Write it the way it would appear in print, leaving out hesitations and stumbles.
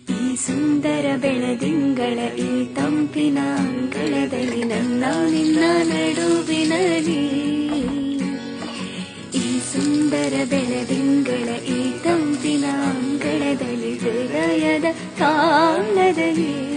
ಈ ಸುಂದರ ಬೆಳದಿಂಗಳ ಈ ತಂಪಿನ ಅಂಗಳದಲ್ಲಿ ನನ್ನ ನಿನ್ನ ನಡುವಿನಲ್ಲಿ, ಈ ಸುಂದರ ಬೆಳದಿಂಗಳ ಈ ತಂಪಿನ ಅಂಗಳದಲ್ಲಿ ಹೃದಯದ ತಾಳದಲ್ಲಿ